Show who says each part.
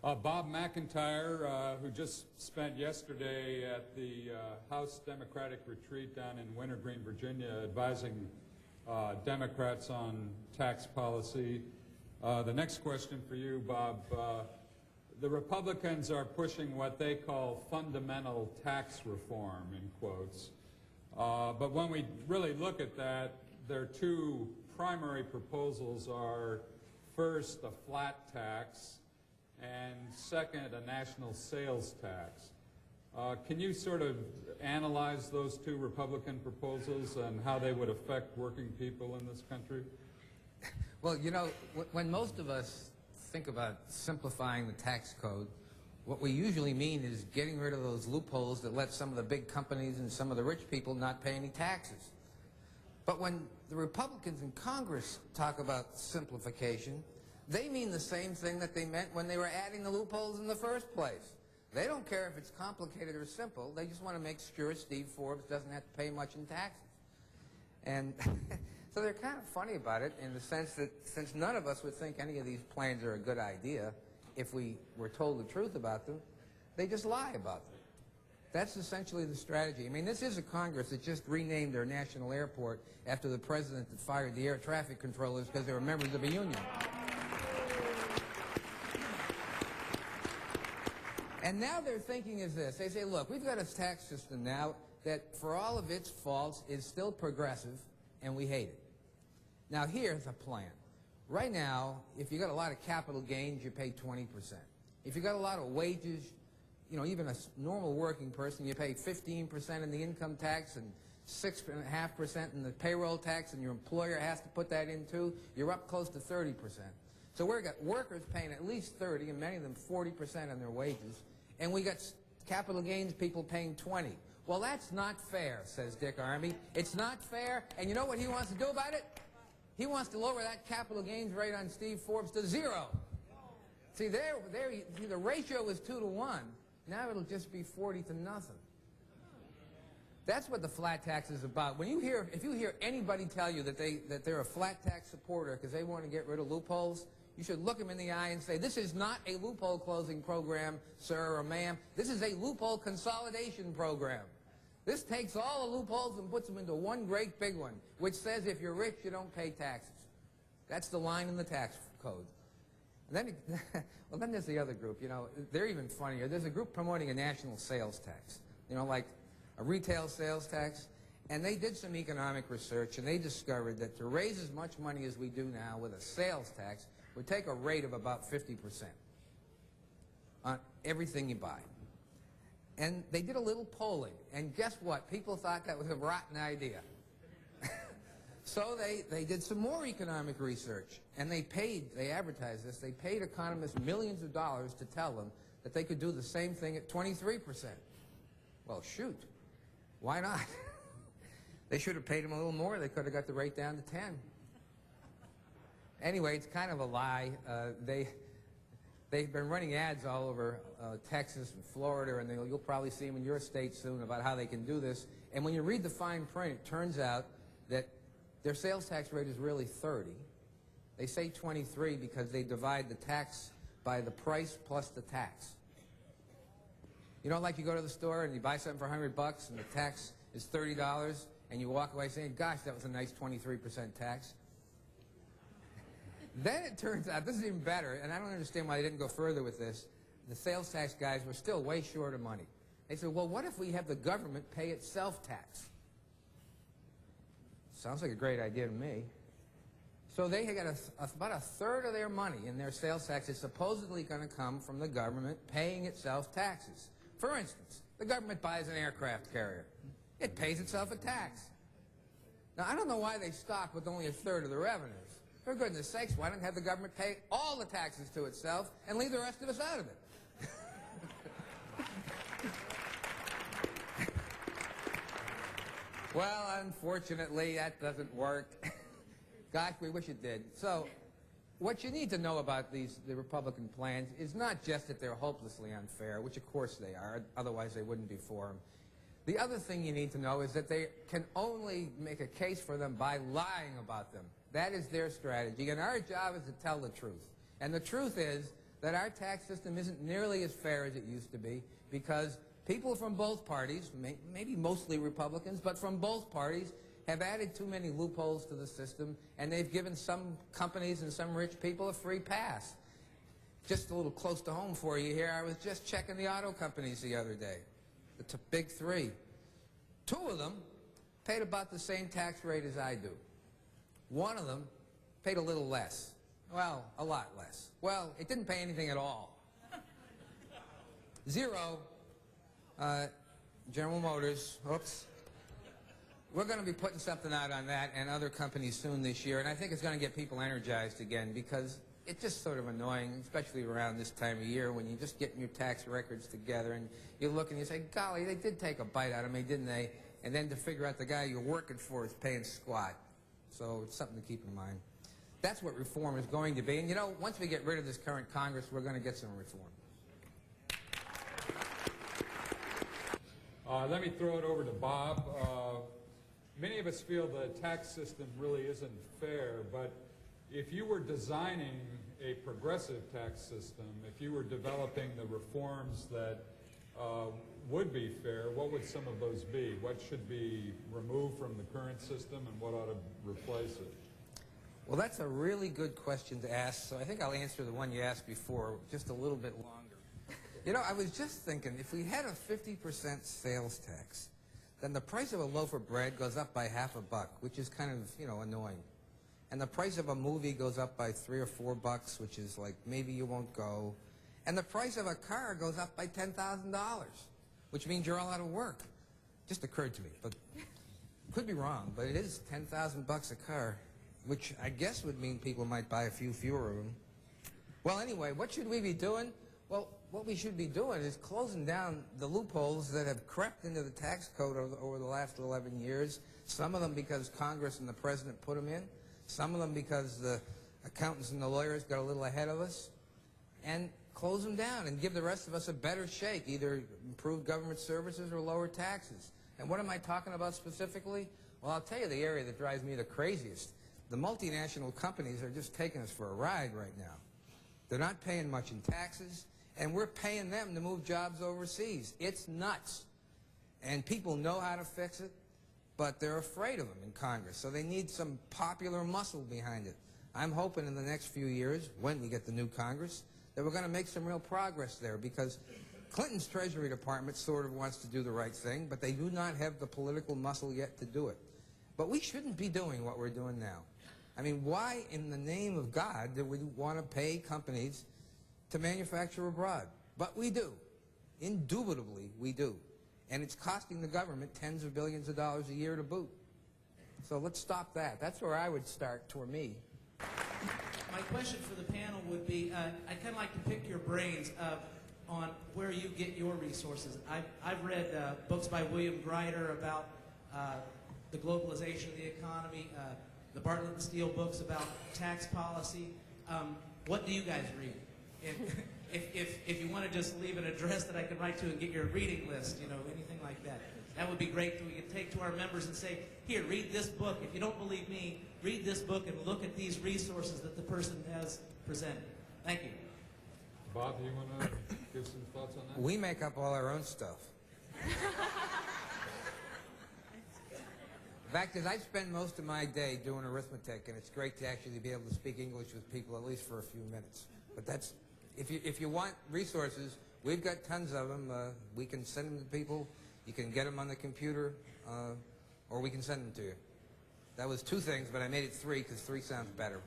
Speaker 1: Bob McIntyre, who just spent yesterday at the House Democratic Retreat down in Wintergreen, Virginia, advising Democrats on tax policy. The next question for you, Bob. The Republicans are pushing what they call fundamental tax reform, in quotes. But when we really look at that, their two primary proposals are, first, a flat tax, and second, a national sales tax. Can you sort of analyze those two Republican proposals and how they would affect working people in this country?
Speaker 2: Well, you know, when most of us think about simplifying the tax code, what we usually mean is getting rid of those loopholes that let some of the big companies and some of the rich people not pay any taxes. But when the Republicans in Congress talk about simplification, they mean the same thing that they meant when they were adding the loopholes in the first place. They don't care if it's complicated or simple. They just want to make sure Steve Forbes doesn't have to pay much in taxes. And so they're kind of funny about it in the sense that since none of us would think any of these plans are a good idea if we were told the truth about them, they just lie about them. That's essentially the strategy. I mean, this is a Congress that just renamed their national airport after the president that fired the air traffic controllers because they were members of a union. And now their thinking is this. They say, look, we've got a tax system now that, for all of its faults, is still progressive, and we hate it. Now, here's a plan. Right now, if you got a lot of capital gains, you pay 20%. If you got a lot of wages, you know, even a normal working person, you pay 15% in the income tax and 6.5% in the payroll tax, and your employer has to put that in too. You're up close to 30%. So we've got workers paying at least 30, and many of them 40% on their wages. And we got capital gains people paying 20. Well, that's not fair, says Dick Armey. It's not fair, and you know what he wants to do about it? He wants to lower that capital gains rate on Steve Forbes to 0. See, the ratio was 2 to 1. Now it'll just be 40 to nothing. That's what the flat tax is about. If you hear anybody tell you that they're a flat tax supporter because they want to get rid of loopholes, you should look them in the eye and say, this is not a loophole closing program, sir or ma'am. This is a loophole consolidation program. This takes all the loopholes and puts them into one great big one, which says if you're rich, you don't pay taxes. That's the line in the tax code. And then, well, then there's the other group. You know, they're even funnier. There's a group promoting a national sales tax, you know, like a retail sales tax. And they did some economic research, and they discovered that to raise as much money as we do now with a sales tax would take a rate of about 50% on everything you buy. And they did a little polling, and guess what? People thought that was a rotten idea. So they did some more economic research, and they advertised this, they paid economists millions of dollars to tell them that they could do the same thing at 23%. Well, shoot, why not? They should have paid them a little more. They could have got the rate down to 10. Anyway, it's kind of a lie. They've been running ads all over Texas and Florida, and you'll probably see them in your state soon about how they can do this. And when you read the fine print, it turns out that their sales tax rate is really 30. They say 23 because they divide the tax by the price plus the tax. You know, like you go to the store and you buy something for $100 and the tax is $30, and you walk away saying, gosh, that was a nice 23% tax. Then it turns out, this is even better, and I don't understand why they didn't go further with this. The sales tax guys were still way short of money. They said, well, what if we have the government pay itself tax? Sounds like a great idea to me. So they got about a third of their money in their sales tax is supposedly going to come from the government paying itself taxes. For instance, the government buys an aircraft carrier. It pays itself a tax. Now, I don't know why they stopped with only a third of the revenues. For goodness sakes, why don't have the government pay all the taxes to itself and leave the rest of us out of it? Well, unfortunately, that doesn't work. Gosh, we wish it did. So, what you need to know about the Republican plans is not just that they're hopelessly unfair, which of course they are, otherwise they wouldn't be for them. The other thing you need to know is that they can only make a case for them by lying about them. That is their strategy, and our job is to tell the truth. And the truth is that our tax system isn't nearly as fair as it used to be because people from both parties, maybe mostly Republicans, but from both parties, have added too many loopholes to the system, and they've given some companies and some rich people a free pass. Just a little close to home for you here, I was just checking the auto companies the other day, the big three. Two of them paid about the same tax rate as I do. One of them paid a little less. Well, a lot less. Well, it didn't pay anything at all. Zero. General Motors, oops. We're going to be putting something out on that and other companies soon this year, and I think it's going to get people energized again because it's just sort of annoying, especially around this time of year when you're just getting your tax records together and you look and you say, golly, they did take a bite out of me, didn't they? And then to figure out the guy you're working for is paying squat. So it's something to keep in mind. That's what reform is going to be. And you know, once we get rid of this current Congress, we're going to get some reform.
Speaker 1: Let me throw it over to Bob. Many of us feel the tax system really isn't fair, but if you were designing a progressive tax system, if you were developing the reforms that would be fair, what would some of those be? What should be removed from the current system and what ought to replace it?
Speaker 2: Well, that's a really good question to ask, so I think I'll answer the one you asked before just a little bit longer. You know, I was just thinking, if we had a 50% sales tax, then the price of a loaf of bread goes up by half a buck, which is kind of, you know, annoying. And the price of a movie goes up by $3 or $4, which is like, maybe you won't go. And the price of a car goes up by $10,000, which means you're all out of work. Just occurred to me, but could be wrong, but it is $10,000 a car, which I guess would mean people might buy a few fewer of them. Well, anyway, what should we be doing? Well, what we should be doing is closing down the loopholes that have crept into the tax code over the last 11 years, some of them because Congress and the President put them in, some of them because the accountants and the lawyers got a little ahead of us, and close them down and give the rest of us a better shake, either improve government services or lower taxes. And what am I talking about specifically? Well, I'll tell you the area that drives me the craziest. The multinational companies are just taking us for a ride right now. They're not paying much in taxes, and we're paying them to move jobs overseas. It's nuts. And people know how to fix it, but they're afraid of them in Congress, so they need some popular muscle behind it. I'm hoping in the next few years, when we get the new Congress, that we're going to make some real progress there, because Clinton's Treasury Department sort of wants to do the right thing, but they do not have the political muscle yet to do it. But we shouldn't be doing what we're doing now. I mean, why in the name of God do we want to pay companies to manufacture abroad? But we do. Indubitably, we do. And it's costing the government tens of billions of dollars a year to boot. So let's stop that. That's where I would start for me.
Speaker 3: My question for the panel would be, I'd kind of like to pick your brains on where you get your resources. I've read books by William Greider about the globalization of the economy, the Bartlett and Steele books about tax policy. What do you guys read? If you want to just leave an address that I can write to and get your reading list, you know, anything like that, that would be great. We could take to our members and say, here, read this book. If you don't believe me, read this book and look at these resources that the person has presented. Thank you.
Speaker 1: Bob, do you want to give some thoughts on that?
Speaker 2: We make up all our own stuff. The fact is, I spend most of my day doing arithmetic, and it's great to actually be able to speak English with people at least for a few minutes. But that's, if you want resources, we've got tons of them. We can send them to people. You can get them on the computer, or we can send them to you. That was 2 things, but I made it 3 because 3 sounds better.